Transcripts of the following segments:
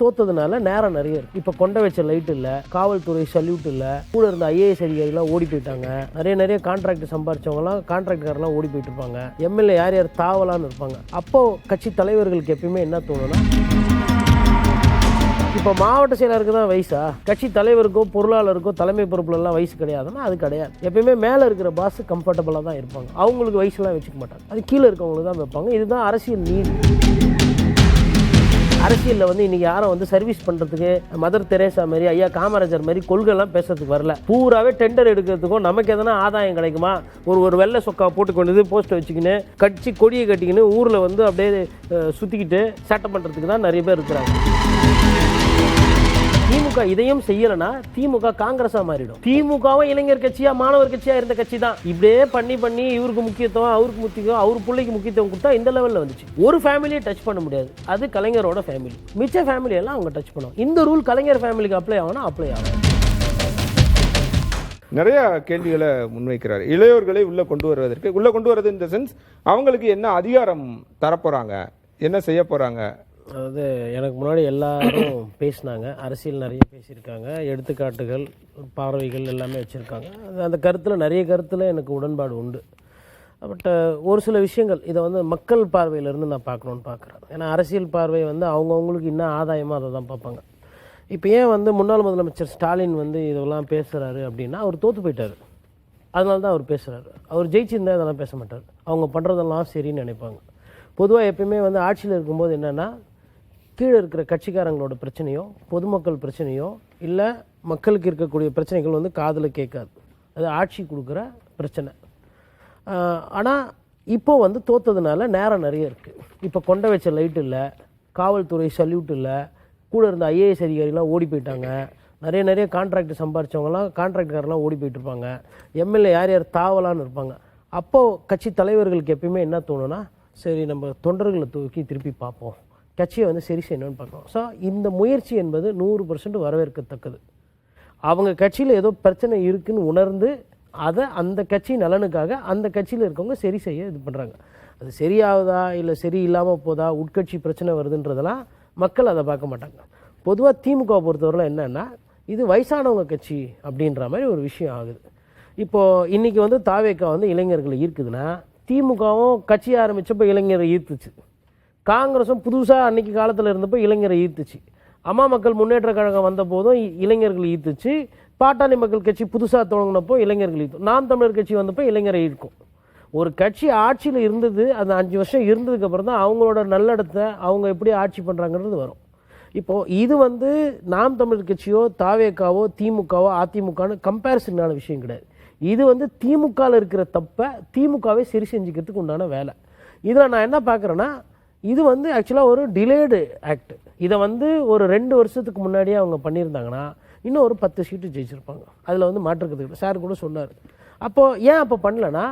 தோத்ததுனால நேரம் நிறைய இருக்கு. இப்போ கொண்ட வச்ச லைட் இல்லை, காவல்துறை சல்யூட் இல்லை, கூட இருந்த ஐஏஎஸ் அதிகாரிலாம் ஓடி போயிட்டாங்க. நிறைய கான்ட்ராக்ட் சம்பாரிச்சவங்கலாம் கான்ட்ராக்டர்லாம் ஓடி போயிட்டு இருப்பாங்க. எம்எல்ஏ யார் தாவலான்னு இருப்பாங்க. அப்போ கட்சி தலைவர்களுக்கு எப்பயுமே என்ன தோணுன்னா, இப்போ மாவட்ட செயலருக்கு தான் வயசா, கட்சி தலைவருக்கோ பொருளாளருக்கோ தலைமை பொறுப்புலலாம் வயசு கிடையாதுன்னா அது கிடையாது. எப்பயுமே மேலே இருக்கிற பாஸ் கம்ஃபர்டபுளாக தான் இருப்பாங்க. அவங்களுக்கு வயசுலாம் வச்சுக்க மாட்டாங்க, அது கீழே இருக்கவங்களுக்கு தான் வைப்பாங்க. இதுதான் அரசியல் நீதி. அரசியலில் வந்து இன்றைக்கி யாரும் சர்வீஸ் பண்ணுறதுக்கு மதர் தெரேசா மாதிரி, ஐயா காமராஜர் மாதிரி கொள்கைலாம் பேசுறதுக்கு வரல. பூராவே டெண்டர் எடுக்கிறதுக்கும் நமக்கு எதனா ஆதாயம் கிடைக்குமா, ஒரு வெள்ளை சொக்கா போட்டு கொண்டு போஸ்ட்டை வச்சுக்கின்னு கட்சி கொடியை கட்டிக்கின்னு ஊரில் அப்படியே சுற்றிக்கிட்டு சட்டம் பண்ணுறதுக்கு தான் நிறைய பேர் இருக்கிறாங்க. திமுக இதையும் செய்யலைன்னா திமுக காங்கிரஸா மாறிடும். திமுகவும் இளைஞர் கட்சியா மாணவர் கட்சியா இருந்த கட்சி தான். இப்படியே பண்ணி இவருக்கு முக்கியத்துவம், அவருக்கு முக்கியம், அவர் பிள்ளைக்கு முக்கியத்துவம் கொடுத்தா இந்த லெவலில் வந்துச்சு. ஒரு ஃபேமிலியை டச் பண்ண முடியாது, அது கலைஞரோட ஃபேமிலி. மிச்ச ஃபேமிலி எல்லாம் அவங்க டச் பண்ணுவோம். இந்த ரூல் கலைஞர் ஃபேமிலிக்கு அப்ளை ஆகணும், அப்ளை ஆகும். நிறைய கேள்விகளை முன்வைக்கிறார். இளையோர்களை உள்ள கொண்டு வருவது இந்த சென்ஸ், அவங்களுக்கு என்ன அதிகாரம் தரப்போறாங்க, என்ன செய்ய போறாங்க? அதாவது எனக்கு முன்னாடி எல்லாரும் பேசினாங்க, அரசியல் நிறைய பேசியிருக்காங்க, எடுத்துக்காட்டுகள் பார்வைகள் எல்லாமே வச்சுருக்காங்க. அந்த கருத்தில் நிறைய கருத்தில் எனக்கு உடன்பாடு உண்டு. பட் ஒரு சில விஷயங்கள் இதை மக்கள் பார்வையிலேருந்து நான் பார்க்கணுன்னு பார்க்குறேன். ஏன்னா அரசியல் பார்வை அவங்கவுங்களுக்கு இன்னும் ஆதாயமாக அதை தான் பார்ப்பாங்க. இப்போ ஏன் முன்னாள் முதலமைச்சர் ஸ்டாலின் இதெல்லாம் பேசுகிறாரு அப்படின்னா, அவர் தோற்று போயிட்டார், அதனால தான் அவர் பேசுகிறாரு. அவர் ஜெயிச்சிருந்தால் இதெல்லாம் பேச மாட்டார். அவங்க பண்ணுறதெல்லாம் சரின்னு நினைப்பாங்க. பொதுவாக எப்பயுமே ஆட்சியில் இருக்கும்போது என்னென்னா, கீழே இருக்கிற கட்சிக்காரங்களோட பிரச்சனையோ பொதுமக்கள் பிரச்சனையோ இல்லை மக்களுக்கு இருக்கக்கூடிய பிரச்சனைகள் காதில் கேட்காது. அது ஆட்சி கொடுக்குற பிரச்சனை. ஆனால் இப்போது தோத்ததுனால நேரம் நிறைய இருக்குது. இப்போ கொண்ட வச்ச லைட் இல்லை, காவல்துறை சல்யூட் இல்லை, கூட இருந்த ஐஏஎஸ் அதிகாரிலாம் ஓடி போயிட்டாங்க. நிறைய கான்ட்ராக்ட் சம்பாரிச்சவங்கலாம் கான்ட்ராக்டர்லாம் ஓடி போயிட்டு இருப்பாங்க. எம்எல்ஏ யார் தாவலான்னு இருப்பாங்க. அப்போது கட்சி தலைவர்களுக்கு எப்பயுமே என்ன தோணுன்னா, சரி நம்ம தொண்டர்களை தூக்கி திருப்பி பார்ப்போம், கட்சியை சரி செய்யணும்னு பார்க்கணும். ஸோ இந்த முயற்சி என்பது 100% வரவேற்கத்தக்கது. அவங்க கட்சியில் ஏதோ பிரச்சனை இருக்குதுன்னு உணர்ந்து அதை அந்த கட்சி நலனுக்காக அந்த கட்சியில் இருக்கவங்க சரி செய்ய இது பண்ணுறாங்க. அது சரியாகுதா இல்லை சரி இல்லாமல் போதா, உட்கட்சி பிரச்சனை வருதுன்றதெல்லாம் மக்கள் அதை பார்க்க மாட்டாங்க. பொதுவாக திமுக பொறுத்தவரையில் என்னென்னா, இது வயசானவங்க கட்சி அப்படின்ற மாதிரி ஒரு விஷயம் ஆகுது. இப்போது இன்றைக்கி தாவேக்கா இளைஞர்களை ஈர்க்குதுன்னா, திமுகவும் கட்சி ஆரம்பித்தப்போ இளைஞரை ஈர்த்துச்சு, காங்கிரஸும் புதுசாக அன்றைக்கி காலத்தில் இருந்தப்போ இளைஞரை ஈர்த்துச்சு, அம்மா மக்கள் முன்னேற்ற கழகம் வந்த போதும் இளைஞர்கள் ஈர்த்துச்சு, பாட்டாளி மக்கள் கட்சி புதுசாக தொடங்கினப்போ இளைஞர்கள் ஈர்த்தும், நாம் தமிழர் கட்சி வந்தப்போ இளைஞரை ஈர்க்கும். ஒரு கட்சி ஆட்சியில் இருந்தது, அந்த 5 வருஷம் இருந்ததுக்கப்புறம் தான் அவங்களோட நல்லடத்தை அவங்க எப்படி ஆட்சி பண்ணுறாங்கிறது வரும். இப்போது இது நாம் தமிழர் கட்சியோ தாவேக்காவோ திமுகவோ அதிமுகன்னு கம்பேரிசனான விஷயம் கிடையாது. இது திமுகவில் இருக்கிற தப்பை திமுகவே சரி செஞ்சுக்கிறதுக்கு உண்டான வேலை. இதில் நான் என்ன பார்க்குறேன்னா, இது ஆக்சுவலாக ஒரு டிலேடு ஆக்ட். இதை ஒரு 2 வருஷத்துக்கு முன்னாடியே அவங்க பண்ணியிருந்தாங்கன்னா இன்னும் ஒரு 10 சீட்டு ஜெயிச்சிருப்பாங்க. அதில் மாற்றுக்கிறதுக்கு சார் கூட சொன்னார். அப்போது ஏன் அப்போ பண்ணலன்னா,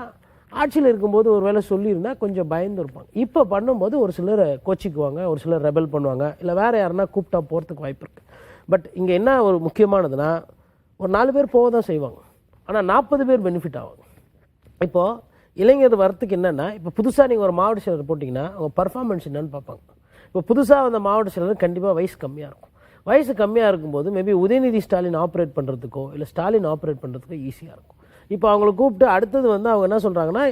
ஆட்சியில் இருக்கும்போது ஒரு வேளை சொல்லியிருந்தால் கொஞ்சம் பயந்து இருப்பாங்க. இப்போ பண்ணும்போது ஒரு சிலர் கோச்சிக்குவாங்க, ஒரு சிலர் ரெபல் பண்ணுவாங்க, இல்லை வேறு யாருன்னா கூப்பிட்டா போகிறதுக்கு வாய்ப்பு இருக்குது. பட் இங்கே என்ன ஒரு முக்கியமானதுன்னா, ஒரு 4 பேர் போக தான் செய்வாங்க, ஆனால் 40 பேர் பெனிஃபிட் ஆவாங்க. இப்போது இளைஞர் வரத்துக்கு என்னென்னா, இப்போ புதுசாக நீங்கள் ஒரு மாவட்ட செயலர் போட்டிங்கன்னா அவங்க பர்ஃபார்மன்ஸ் என்னன்னு பார்ப்பாங்க. இப்போ புதுசாக வந்த மாவட்ட செயலர் கண்டிப்பாக வயசு கம்மியாக இருக்கும். வயசு கம்மியாக இருக்கும்போது மேபி உதயநிதி ஸ்டாலின் ஆப்ரேட் பண்ணுறதுக்கோ இல்லை ஸ்டாலின் ஆப்ரேட் பண்ணுறதுக்கோ ஈஸியாக இருக்கும். இப்போ அவங்கள கூப்பிட்டு அடுத்தது அவங்க என்ன சொல்கிறாங்கன்னா,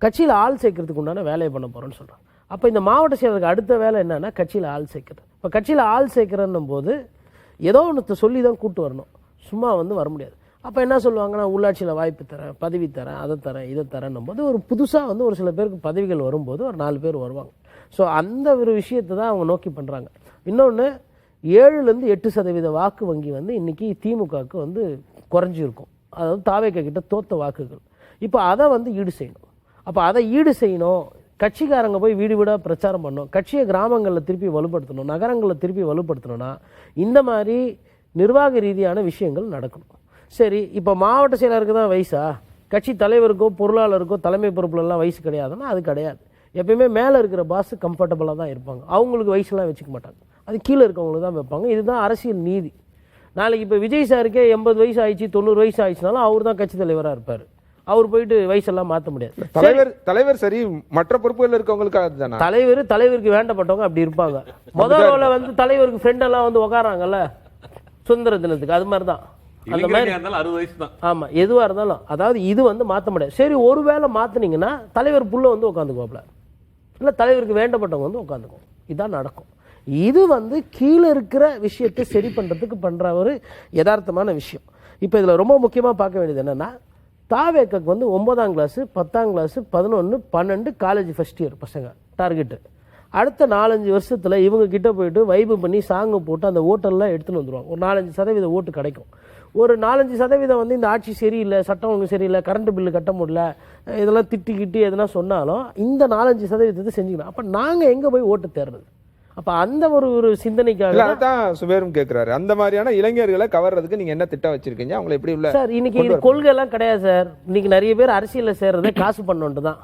கட்சியில் ஆள் சேர்க்கறதுக்கு உண்டான வேலையை பண்ண போகிறோன்னு சொல்கிறாங்க. அப்போ இந்த மாவட்ட செயலருக்கு அடுத்த வேலை என்னென்னா கட்சியில் ஆள் சேர்க்குறது. இப்போ கட்சியில் ஆள் சேர்க்குறன்னும் போது ஏதோ ஒன்று சொல்லி தான் கூப்பிட்டு வரணும், சும்மா வர முடியாது. அப்போ என்ன சொல்லுவாங்கன்னா, உள்ளாட்சியில் வாய்ப்பு தரேன், பதவி தரேன், அதை தரேன், இதை தரேன்னும் போது ஒரு புதுசாக ஒரு சில பேருக்கு பதவிகள் வரும்போது ஒரு 4 பேர் வருவாங்க. ஸோ அந்த ஒரு விஷயத்தை தான் அவங்க நோக்கி பண்ணுறாங்க. இன்னொன்று, 7-8% வாக்கு வங்கி இன்றைக்கி திமுகவுக்கு குறைஞ்சிருக்கும். அதாவது தாவேக்கா கிட்ட தோத்த வாக்குகள். இப்போ அதை ஈடு செய்யணும். அப்போ அதை ஈடு செய்யணும், கட்சிக்காரங்க போய் வீடு வீடாக பிரச்சாரம் பண்ணணும், கட்சியை கிராமங்களில் திருப்பி வலுப்படுத்தணும், நகரங்களில் திருப்பி வலுப்படுத்தணும்னா இந்த மாதிரி நிர்வாக ரீதியான விஷயங்கள் நடக்கணும். சரி, இப்போ மாவட்ட செயலருக்கு தான் வயசா, கட்சி தலைவருக்கோ பொருளாளருக்கோ தலைமை பொறுப்புலலாம் வயசு கிடையாதுன்னா அது கிடையாது. எப்பயுமே மேலே இருக்கிற பாஸ் கம்ஃபர்டபுளாக தான் இருப்பாங்க, அவங்களுக்கு வயசுலாம் வச்சுக்க மாட்டாங்க, அது கீழே இருக்கவங்களுக்கு தான் வைப்பாங்க. இதுதான் அரசியல் நீதி. நாளைக்கு இப்போ விஜய் சாருக்கே 80 வயசு ஆயிடுச்சு, 90 வயசு ஆயிடுச்சுனாலும் அவர் தான் கட்சி தலைவராக இருப்பார், அவர் போயிட்டு வயசெல்லாம் மாற்ற முடியாது. தலைவர் சரி, மற்ற பொறுப்புகள் இருக்கவங்களுக்கு அதுதானா? தலைவருக்கு வேண்டப்பட்டவங்க அப்படி இருப்பாங்க. முதல்ல வந்து தலைவருக்கு ஃப்ரெண்ட் எல்லாம் வந்து உட்காராங்கல்ல சுதந்திர தினத்துக்கு, அது மாதிரி தான். அந்த மாதிரி 60 வயசு தான். ஆமா, எதுவா இருந்தாலும் அதாவது இது வந்து மாற்ற முடியாது. சரி, ஒருவேளை மாத்தினீங்கன்னா தலைவர் புள்ள வந்து உட்காந்துக்குவாப்ல, இல்லை தலைவருக்கு வேண்டப்பட்டவங்க வந்து உட்காந்துக்கும். இதான் நடக்கும். இது வந்து கீழே இருக்கிற விஷயத்தை சரி பண்றதுக்கு பண்ற ஒரு யதார்த்தமான விஷயம். இப்போ இதுல ரொம்ப முக்கியமா பார்க்க வேண்டியது என்னன்னா, தாவேக்காக்கு வந்து 9ஆம் கிளாஸ் 10ஆம் கிளாஸ் 11 12 காலேஜ் ஃபர்ஸ்ட் இயர் பசங்க டார்கெட்டு. அடுத்த 4-5 வருஷத்துல இவங்க கிட்ட போயிட்டு வைபு பண்ணி சாங்கு போட்டு அந்த ஓட்டெல்லாம் எடுத்துன்னு வந்துருவாங்க. ஒரு 4-5% ஓட்டு கிடைக்கும். ஒரு 4-5% வந்து இந்த ஆட்சி சரியில்லை, சட்டம் ஒழுங்கு சரியில்லை, கரண்ட் பில்லு கட்ட முடியல, இதெல்லாம் திட்டி எதுனா சொன்னாலும் இந்த 4-5% செஞ்சுக்கணும். அப்போ நாங்கள் எங்கே போய் ஓட்டு தேர்றது? அப்போ அந்த ஒரு சிந்தனைக்காக தான் சுபேரும் கேட்குறாரு. அந்த மாதிரியான இளைஞர்களை கவர்றதுக்கு நீங்கள் என்ன திட்டம் வச்சிருக்கீங்க? அவங்களை எப்படி உள்ள சார் இன்னைக்கு இது கொள்கைலாம் கிடையாது சார். இன்னைக்கு நிறைய பேர் அரசியலில் சேர்றதை காசு பண்ணோன்ட்டு தான்.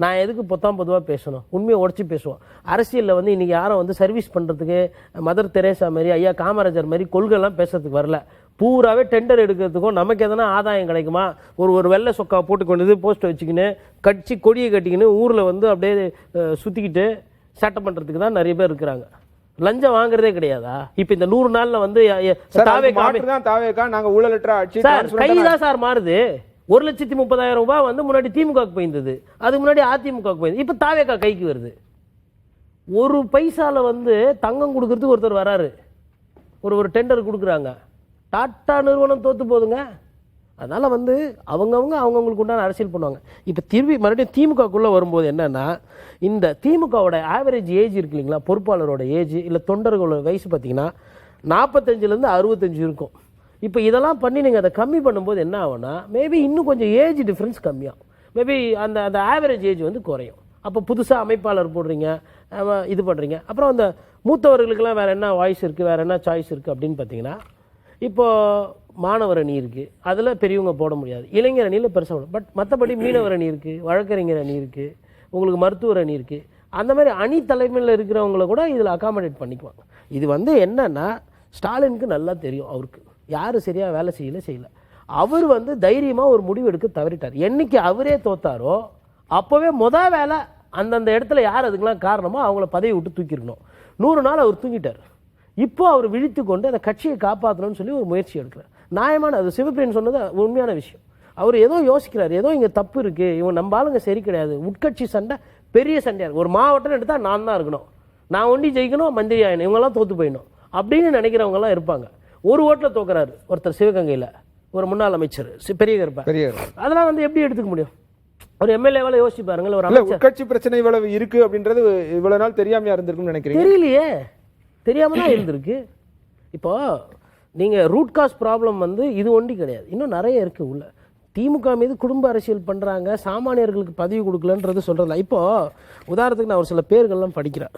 நான் எதுக்கு பொதுவாக பேசணும்? உண்மையை உடச்சி பேசுவோம். அரசியலில் வந்து இன்னைக்கு யாரும் வந்து சர்வீஸ் பண்ணுறதுக்கு மதர் தெரேசா மாதிரி, ஐயா காமராஜர் மாதிரி கொள்கைலாம் பேசுறதுக்கு வரல. பூராவே டெண்டர் எடுக்கிறதுக்கும் நமக்கு எதனா ஆதாயம் கிடைக்குமா, ஒரு வெள்ளை சொக்கா போட்டு கொண்டு போஸ்ட் வச்சுக்கின்னு கட்சி கொடியை கட்டிக்கின்னு ஊரில் வந்து அப்படியே சுற்றிக்கிட்டு சட்டம் பண்ணுறதுக்கு தான் நிறைய பேர் இருக்கிறாங்க. லஞ்சம் வாங்குறதே கிடையாதா? இப்போ இந்த 100 நாளில் வந்து நாங்கள் ஊழலற்ற ஆட்சி கைதான் சார் மாறுது. 1,30,000 ரூபாய் வந்து முன்னாடி திமுகவுக்கு போயிருந்தது, அதுக்கு முன்னாடி அதிமுகவுக்கு போயிருந்தது, இப்போ தாவேக்கா கைக்கு வருது. ஒரு பைசால வந்து தங்கம் கொடுக்கறதுக்கு ஒருத்தர் வராரு, ஒரு டெண்டர் கொடுக்குறாங்க. டாட்டா நிறுவனம் தோத்து போதுங்க. அதனால வந்து அவங்கவுங்களுக்கு உண்டான அரசியல் பண்ணுவாங்க. இப்போ மறுபடியும் திமுகக்குள்ளே வரும்போது என்னன்னா, இந்த திமுகவோட ஆவரேஜ் ஏஜ் இருக்கு இல்லைங்களா, பொறுப்பாளரோட ஏஜ் இல்லை தொண்டர்களோட வயசு பார்த்தீங்கன்னா 45லேருந்து 65 இருக்கும். இப்போ இதெல்லாம் பண்ணி நீங்கள் அதை கம்மி பண்ணும்போது என்ன ஆகும்னா, மேபி இன்னும் கொஞ்சம் ஏஜ் டிஃப்ரென்ஸ் கம்மியாகும். மேபி அந்த ஆவரேஜ் ஏஜ் வந்து குறையும். அப்போ புதுசாக அமைப்பாளர் போடுறீங்க, இது பண்ணுறீங்க. அப்புறம் அந்த மூத்தவர்களுக்கெல்லாம் வேறு என்ன வாய்ஸ் இருக்குது, வேறு என்ன சாய்ஸ் இருக்குது அப்படின்னு பார்த்தீங்கன்னா, இப்போது மாணவர் அணி இருக்குது, அதில் பெரியவங்க போட முடியாது. இளைஞர் அணியில் பெருசாக பட் மற்றபடி மீனவர் அணி இருக்குது, வழக்கறிஞர் அணி இருக்குது, உங்களுக்கு மருத்துவர் அணி இருக்குது. அந்த மாதிரி அணி தலைமையில் இருக்கிறவங்கள கூட இதில் அகாமடேட் பண்ணிக்குவாங்க. இது வந்து என்னன்னா, ஸ்டாலினுக்கு நல்லா தெரியும் அவருக்கு யார் சரியாக வேலை செய்யல. அவர் வந்து தைரியமாக ஒரு முடிவு எடுக்க தவறிட்டார். என்னைக்கு அவரே தோத்தாரோ அப்போவே வேலை அந்தந்த இடத்துல யார் அதுக்கெல்லாம் காரணமோ அவங்கள பதவி விட்டு தூக்கிருக்கணும். 100 நாள் அவர் தூங்கிட்டார். இப்போ அவர் விழித்து கொண்டு அந்த கட்சியை காப்பாற்றணும்னு சொல்லி ஒரு முயற்சி எடுக்கிறார். நியாயமான, அது சிவபிரியன் சொன்னது உண்மையான விஷயம். அவர் ஏதோ யோசிக்கிறார், ஏதோ இங்கே தப்பு இருக்குது, இவங்க நம்ம ஆளுங்க சரி கிடையாது, உட்கட்சி சண்டை பெரிய சண்டையாக இருக்குது. ஒரு மாவட்டம் எடுத்தால் நான் தான் இருக்கணும், நான் ஒண்டி ஜெயிக்கணும், மந்திரி ஆகணும், இவங்கெல்லாம் தோற்று போயிடணும் அப்படின்னு நினைக்கிறவங்கலாம் இருப்பாங்க. ஒரு ஓட்டில் தோக்குறாரு ஒருத்தர் சிவகங்கையில், ஒரு முன்னாள் அமைச்சர் பெரிய கருப்பா. அதெல்லாம் வந்து எப்படி எடுத்துக்க முடியும்? ஒரு எம்எல்ஏவால யோசிச்சு பாருங்க. ஒரு அமைச்சர் கட்சி பிரச்சனை இவ்வளவு இருக்கு அப்படின்றது இவ்வளவு நாள் தெரியாமையா இருந்திருக்குன்னு நினைக்கிறீங்க? தெரியலையே, தெரியாம தான் இருந்திருக்கு. இப்போ நீங்க ரூட் காஸ் ப்ராப்ளம் வந்து இது ஒண்டி கிடையாது, இன்னும் நிறைய இருக்கு உள்ள. திமுக மீது குடும்ப அரசியல் பண்றாங்க, சாமானியர்களுக்கு பதவி கொடுக்கலன்றது சொல்றதில்ல. இப்போ உதாரணத்துக்கு நான் ஒரு சில பேர்கள்லாம் படிக்கிறேன்.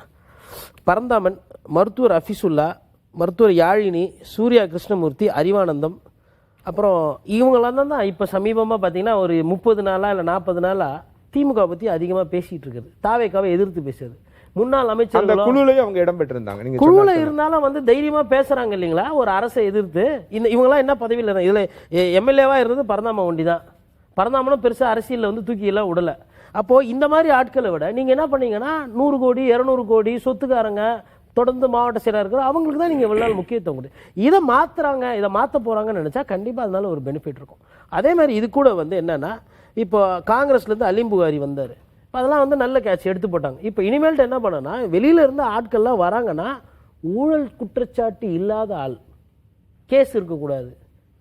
பரந்தாமன், மருத்துவர் அஃபிசுல்லா, மருத்துவர் யாழினி, சூர்யா கிருஷ்ணமூர்த்தி, அறிவானந்தம், அப்புறம் இவங்களாம் தான் இப்போ சமீபமாக பார்த்தீங்கன்னா ஒரு 30 நாளா இல்லை 40 நாளா திமுக பற்றி அதிகமாக பேசிட்டு இருக்குது, தாவேக்காவை எதிர்த்து பேசுறது. முன்னாள் அமைச்சர்கள் அவங்க இடம் பெற்றிருந்தாங்க. குழுவில் இருந்தாலும் வந்து தைரியமாக பேசுறாங்க இல்லைங்களா, ஒரு அரசை எதிர்த்து. இவங்கெல்லாம் என்ன பதவியில் இருந்தாங்க? இதில் எம்எல்ஏவா இருந்தது பரந்தாம ஒண்டி தான். பரந்தாமனும் பெருசாக அரசியலில் வந்து தூக்கி எல்லாம் விடலை. அப்போது இந்த மாதிரி ஆட்களை விட நீங்கள் என்ன பண்ணீங்கன்னா 100 கோடி 200 கோடி சொத்துக்காரங்க தொடர்ந்து மாவட்ட செயலாளர் இருக்கிற அவங்களுக்கு தான் நீங்கள் இவ்வளோ நாள் முக்கியத்துவம் கொடுத்து இதை மாற்றுறாங்க, இதை மாற்ற போகிறாங்கன்னு நினச்சா கண்டிப்பாக அதனால ஒரு பெனிஃபிட் இருக்கும். அதே மாதிரி இது கூட வந்து என்னென்னா, இப்போ காங்கிரஸ்லேருந்து அலீம் புகாரி வந்தார், அதெல்லாம் வந்து நல்ல கேட்ச் எடுத்து போட்டாங்க. இப்போ இனிமேல்ட்டு என்ன பண்ணனா, வெளியில இருந்து ஆட்கள்லாம் வராங்கன்னா ஊழல் குற்றச்சாட்டு இல்லாத ஆள், கேஸ் இருக்கக்கூடாது,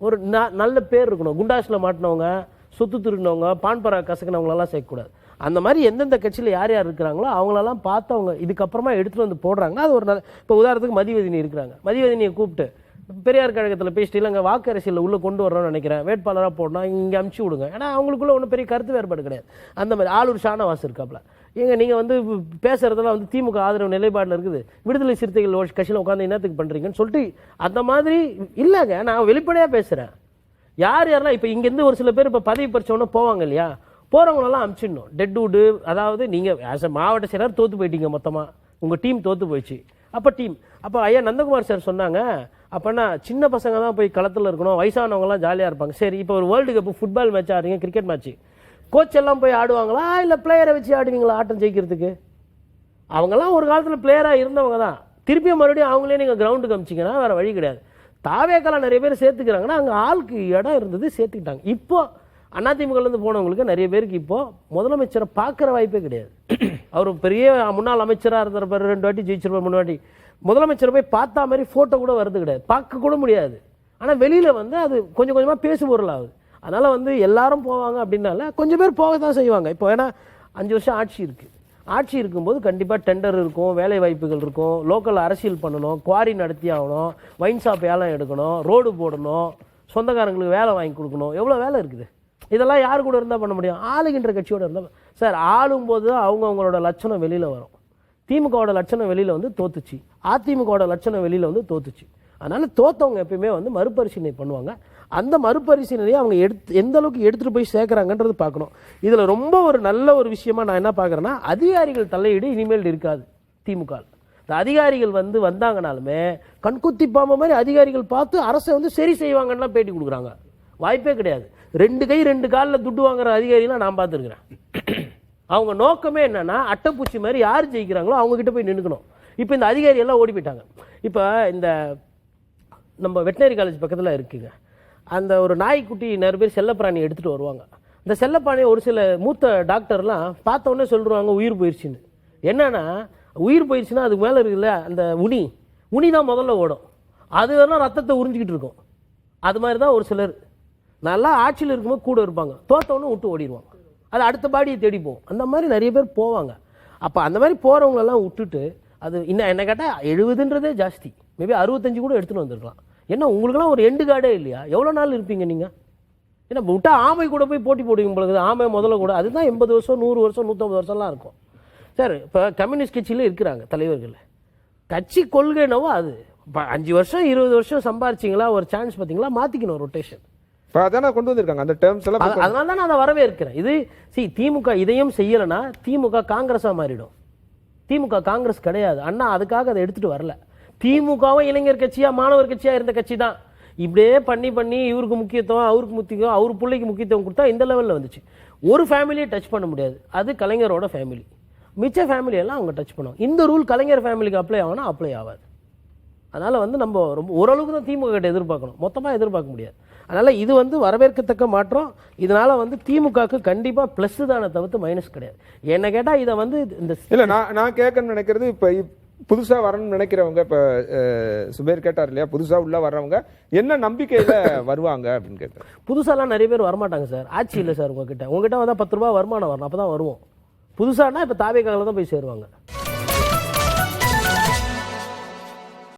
ஒரு நல்ல பேர் இருக்கணும். குண்டாஸில் மாட்டினவங்க, சொத்து திருடினவங்க, பான்பரா கசக்கினவங்களெல்லாம் சேர்க்கக்கூடாது. அந்த மாதிரி எந்தெந்த கட்சியில் யார் யார் இருக்கிறாங்களோ அவங்களெல்லாம் பார்த்து அவங்க இதுக்கப்புறமா எடுத்துகிட்டு வந்து போடுறாங்கன்னா அது ஒரு நல்ல. இப்போ உதாரணத்துக்கு மதிவதனி இருக்கிறாங்க, மதிவதனியை கூப்பிட்டு பெரியார் கழகத்தில் பேசிட்டு இல்லைங்க வாக்கு அரசியலில் உள்ளே கொண்டு வரணும்னு நினைக்கிறேன், வேட்பாளராக போடணும், இங்கே அமுச்சு விடுங்க. ஏன்னா அவங்களுக்குள்ள ஒன்றும் பெரிய கருத்து வேறுபாடு கிடையாது. அந்த மாதிரி ஆளூர் ஷானவாஸ் இருக்காப்புல, நீங்கள் வந்து பேசுறதெல்லாம் வந்து திமுக ஆதரவு நிலைப்பாடில் இருக்குது, விடுதலை சிறுத்தைகள் கட்சியில் உட்காந்து என்னத்துக்கு பண்ணுறீங்கன்னு சொல்லிட்டு அந்த மாதிரி இல்லைங்க. நான் வெளிப்படையாக பேசுகிறேன். யாரெல்லாம் இப்போ இங்கேருந்து ஒரு சில பேர் இப்போ பதவி பறிச்சவொன்னே போவாங்க இல்லையா, போகிறவங்களெல்லாம் அமுச்சிடணும். டெட்வுட்டு, அதாவது நீங்கள் ஆஸ் அ மாவட்ட செயலர் தோற்று போயிட்டீங்க, மொத்தமாக உங்கள் டீம் தோற்று போயிடுச்சு. அப்போ ஐயா நந்தகுமார் சார் சொன்னாங்க, அப்போனா சின்ன பசங்க தான் போய் களத்தில் இருக்கணும், வயசானவங்கலாம் ஜாலியாக இருப்பாங்க. சரி, இப்போ ஒரு வேர்ல்டு கப் ஃபுட்பால் மேட்ச் ஆடுறீங்க, கிரிக்கெட் மேட்ச்சு, கோச் எல்லாம் போய் ஆடுவாங்களா இல்லை பிளேயரை வச்சு ஆடுவீங்களா ஆட்டம் ஜெயிக்கிறதுக்கு? அவங்கெல்லாம் ஒரு காலத்தில் பிளேயராக இருந்தவங்க தான். திருப்பியும் மறுபடியும் அவங்களே நீங்கள் கிரவுண்டுக்கு அமிச்சிங்கன்னா வேறு வழி கிடையாது. தாவேக்கெல்லாம் நிறைய பேர் சேர்த்துக்கிறாங்கன்னா அங்கே ஆளுக்கு இடம் இருந்தது, சேர்த்துக்கிட்டாங்க. இப்போ அதிமுகலேருந்து போனவங்களுக்கு நிறைய பேருக்கு இப்போது முதலமைச்சரை பார்க்குற வாய்ப்பே கிடையாது. அவர் பெரிய முன்னாள் அமைச்சராக இருந்திருப்பார், 2 வாட்டி ஜெயிச்சிருப்பார், 3 வாட்டி. முதலமைச்சரை போய் பார்த்தா மாதிரி ஃபோட்டோ கூட வருது கிடையாது, பார்க்க கூட முடியாது. ஆனால் வெளியில் வந்து அது கொஞ்சம் கொஞ்சமாக பேசு பொருள் ஆகுது. அதனால் வந்து எல்லாரும் போவாங்க அப்படின்னால கொஞ்சம் பேர் போக தான் செய்வாங்க. இப்போ ஏன்னா 5 வருஷம் ஆட்சி இருக்குது. ஆட்சி இருக்கும்போது கண்டிப்பாக டெண்டர் இருக்கும், வேலை வாய்ப்புகள் இருக்கும், லோக்கல் அரசியல் பண்ணணும், குவாரி நடத்தி ஆகணும், வைன் ஷாப் ஏலம் எடுக்கணும், ரோடு போடணும், சொந்தக்காரங்களுக்கு வேலை வாங்கி கொடுக்கணும், எவ்வளோ வேலை இருக்குது. இதெல்லாம் யார் கூட இருந்தால் பண்ண முடியும்? ஆளுகின்ற கட்சியோடு இருந்தால். சார், ஆளும்போது தான் அவங்களோட லட்சணம் வெளியில் வரும். திமுகவோட லட்சணம் வெளியில் வந்து தோத்துச்சு, அதிமுகவோட லட்சணம் வெளியில் வந்து தோத்துச்சு. அதனால் தோத்தவங்க எப்பயுமே வந்து மறுபரிசீலனை பண்ணுவாங்க. அந்த மறுபரிசீலனையை அவங்க எந்த அளவுக்கு எடுத்துகிட்டு போய் சேர்க்குறாங்கன்றது பார்க்கணும். இதில் ரொம்ப ஒரு நல்ல ஒரு விஷயமா நான் என்ன பார்க்குறேன்னா, அதிகாரிகள் தலையீடு இனிமேல் இருக்காது திமுக. இந்த அதிகாரிகள் வந்து வந்தாங்கனாலுமே கண்குத்தி பாம்பு மாதிரி அதிகாரிகள் பார்த்து அரசை வந்து சரி செய்வாங்கன்னு பேட்டி கொடுக்குறாங்க. வாய்ப்பே கிடையாது. 2 கை 2 காலில் துட்டு வாங்குற அதிகாரிலாம் நான் பார்த்துருக்குறேன். அவங்க நோக்கமே என்னன்னா, அட்டைப்பூச்சி மாதிரி யார் ஜெயிக்கிறாங்களோ அவங்க கிட்ட போய் நின்றுக்கணும். இப்போ இந்த அதிகாரி எல்லாம் ஓடி போயிட்டாங்க. இப்போ இந்த நம்ம வெட்டினரி காலேஜ் பக்கத்தில் இருக்குங்க, அந்த ஒரு நாய்க்குட்டி நிறைய பேர் செல்லப்பிராணி எடுத்துகிட்டு வருவாங்க. இந்த செல்லப்பிராணியை ஒரு சில மூத்த டாக்டர்லாம் பார்த்தோன்னே சொல்லிடுவாங்க உயிர் போயிடுச்சுன்னு. என்னன்னா, உயிர் போயிடுச்சுன்னா அதுக்கு மேலே இருக்குல்ல அந்த உனி தான் முதல்ல ஓடும், அது வரலாம் ரத்தத்தை உறிஞ்சிக்கிட்டு இருக்கும். அது மாதிரி தான் ஒரு சிலர் நல்லா ஆட்சியில் இருக்கும்போது கூட இருப்பாங்க, தோத்தவொன்னே விட்டு ஓடிடுவாங்க, அது அடுத்த பாடியை தேடி போகும். அந்த மாதிரி நிறைய பேர் போவாங்க. அப்போ அந்த மாதிரி போகிறவங்களெல்லாம் விட்டுட்டு, அது இன்னும் என்ன கேட்டால் 70ன்றதே ஜாஸ்தி, மேபி 65 கூட எடுத்துகிட்டு வந்திருக்கலாம். ஏன்னா உங்களுக்குலாம் ஒரு எண்டு கார்டே இல்லையா? எவ்வளோ நாள் இருப்பீங்க நீங்கள்? ஏன்னா விட்டா ஆமை கூட போய் போட்டி போடுவீங்க உங்களுக்கு. ஆமை முதல்ல கூட அதுதான் 80 வருஷம் 100 வருஷம் 150 வருஷம்லாம் இருக்கும். சார், இப்போ கம்யூனிஸ்ட் கட்சியில் இருக்கிறாங்க தலைவர்கள், கட்சி கொள்கை என்னவோ அது. இப்போ 5 வருஷம் 20 வருஷம் சம்பாரிச்சிங்களா, ஒரு சான்ஸ் பார்த்தீங்களா, மாற்றிக்கணும் ரொட்டேஷன். இப்போ அதான கொண்டு வந்திருக்காங்க அந்த டேர்ம்ஸ் எல்லாம். அதனால தான் நான் அதை வரவேற்கிறேன். இது திமுக இதையும் செய்யலைன்னா திமுக காங்கிரஸாக மாறிடும். திமுக காங்கிரஸ் கிடையாது. அண்ணா அதுக்காக அதை எடுத்துகிட்டு வரல. திமுகவும் இளைஞர் கட்சியாக மாணவர் கட்சியாக இருந்த கட்சி தான். இப்படியே பண்ணி இவருக்கு முக்கியத்துவம், அவருக்கு முக்கியம், அவர் பிள்ளைக்கு முக்கியத்துவம் கொடுத்தா இந்த லெவலில் வந்துச்சு. ஒரு ஃபேமிலியை டச் பண்ண முடியாது, அது கலைஞரோட ஃபேமிலி. மிச்ச ஃபேமிலியெல்லாம் அவங்க டச் பண்ணுவோம். இந்த ரூல் கலைஞர் ஃபேமிலிக்கு அப்ளை ஆகணும், அப்ளை ஆகாது. அதனால் வந்து நம்ம ரொம்ப ஓரளவுக்கு தான் திமுக கிட்ட எதிர்பார்க்கணும், மொத்தமாக எதிர்பார்க்க முடியாது. அதனால் இது வந்து வரவேற்கத்தக்க மாற்றம். இதனால் வந்து திமுகவுக்கு கண்டிப்பாக ப்ளஸ் தானே தவிர்த்து மைனஸ் கிடையாது. என்ன கேட்டால் இதை வந்து இந்த இல்லை, நான் கேட்கணும்னு நினைக்கிறது, இப்போ புதுசாக வரணும்னு நினைக்கிறவங்க, இப்போ சுபேர் கேட்டார் இல்லையா, புதுசாக உள்ள வர்றவங்க என்ன நம்பிக்கையில் வருவாங்க அப்படின்னு கேட்டேன். புதுசாலாம் நிறைய பேர் வரமாட்டாங்க சார். ஆட்சி இல்லை சார் உங்ககிட்ட வந்தால் 10 ரூபா வருமானம் வரணும், அப்போ தான் வருவோம். புதுசானா இப்போ தாவேக்காவில் தான் போய் சேருவாங்க.